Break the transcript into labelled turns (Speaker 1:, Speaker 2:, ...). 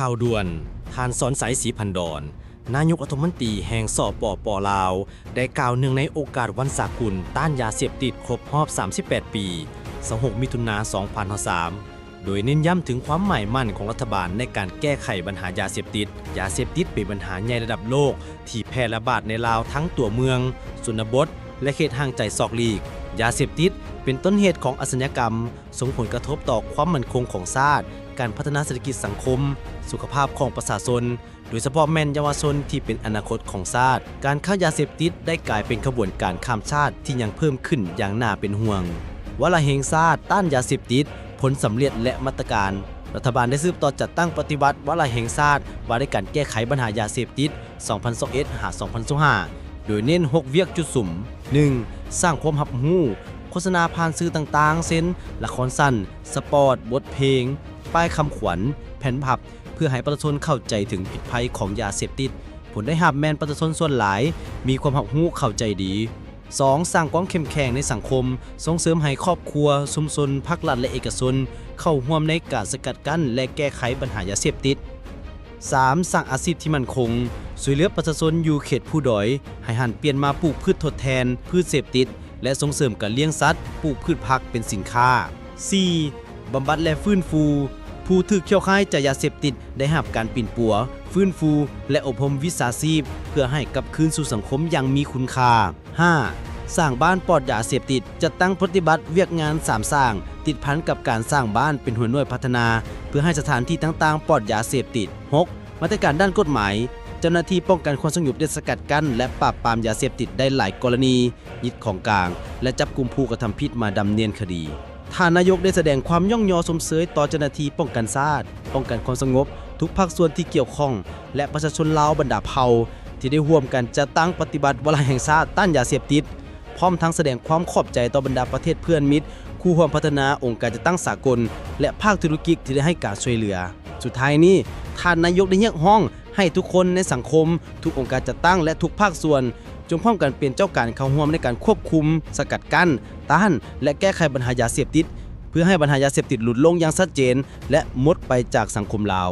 Speaker 1: ข่าวด่วนท่านสอนสายศรีพันดอนนายกรัฐมนตรีแห่งสปป.ลาวได้กล่าวเนื่องในโอกาสวันสากลต้านยาเสพติดครบรอบ 38 ปี26 มิถุนายน 2023 โดยเน้นย้ำถึงความหมายมั่นของรัฐบาลในการแก้ไขปัญหายาเสพติดเป็นปัญหาใหญ่ระดับโลกที่แพร่ระบาดในลาวทั้งตัวเมืองชนบทและเขตห่างไกลซอกหลีกยาเสพติดเป็นต้นเหตุของอาชญากรรมส่งผลกระทบต่อความมั่นคงของชาติการพัฒนาเศรษฐกิจสังคมสุขภาพของประชาชนโดยเฉพาะแม่นเยาวชนที่เป็นอนาคตของชาติการค้ายาเสพติดได้กลายเป็นขบวนการข้ามชาติที่ยังเพิ่มขึ้นอย่างน่าเป็นห่วงวาระแห่งชาติต้านยาเสพติดผลสำเร็จและมาตรการรัฐบาลได้สืบต่อจัดตั้งปฏิวัติวาระแห่งชาติว่าด้วยการแก้ไขปัญหายาเสพติด 2021-2025 โดยเน้น6เวียกจุดสุ่ม 1. สร้างความรับรู้โฆษณาผ่านสื่อต่างๆเช่นละครสั้นสปอร์ตบทเพลงป้ายคำขวัญแผ่นผับเพื่อให้ประชาชนเข้าใจถึงพิษภัยของยาเสพติดผลได้รับแม่นประชาชนส่วนหลายมีความรับรู้เข้าใจดี 2. สร้างความเข้มแข็งในสังคมส่งเสริมให้ครอบครัวชุมชนภาครัฐและเอกชนเข้าร่วมในการสกัดกั้นและแก้ไขปัญหายาเสพติด 3. สร้างอาชีพที่มั่นคงช่วยเหลือประชาชนอยู่เขตผู้ด้อยให้หันเปลี่ยนมาปลูกพืชทดแทนพืชเสพติดและส่งเสริมการเลี้ยงสัตว์ปลูกพืชผักเป็นสินค้า 4. บำบัดและฟื้นฟูผู้ถูกเกี่ยวข้องจากยาเสพติดได้รับการปิ่นปัวฟื้นฟูและอบรมวิชาชีพเพื่อให้กลับคืนสู่สังคมอย่างมีคุณค่า 5. สร้างบ้านปลอดยาเสพติดจัดตั้งปฏิบัติเวียกงาน3สร้างติดพันกับการสร้างบ้านเป็นหัวหน่วยพัฒนาเพื่อให้สถานที่ต่างๆปลอดยาเสพติด 6. มาตรการด้านกฎหมายเจ้าหน้าที่ป้องกันความสงบได้สกัดกั้นและปราบปรามยาเสพติดได้หลายกรณียึดของกลางและจับกุมผู้กระทำผิดมาดำเนินคดีท่านนายกได้แสดงความย่องยอสมเสยต่อเจ้าหน้าที่ป้องกันชาติป้องกันความสงบทุกภาคส่วนที่เกี่ยวข้องและประชาชนลาวบรรดาเผ่าที่ได้ร่วมกันจัดตั้งปฏิบัติวาระแห่งชาติต้านยาเสพติดพร้อมทั้งแสดงความขอบใจต่อบรรดาประเทศเพื่อนมิตรคู่ร่วมพัฒนาองค์การจัดตั้งสากลและภาคธุรกิจที่ได้ให้การช่วยเหลือสุดท้ายนี้ท่านนายกได้เรียกร้องให้ทุกคนในสังคมทุกองค์การจัดตั้งและทุกภาคส่วนจงพร้อมกันเป็นเจ้าการเข้าร่วมในการควบคุมสกัดกั้นต้านและแก้ไขปัญหายาเสพติดเพื่อให้ปัญหายาเสพติดหลุดลงอย่างชัดเจนและหมดไปจากสังคมลาว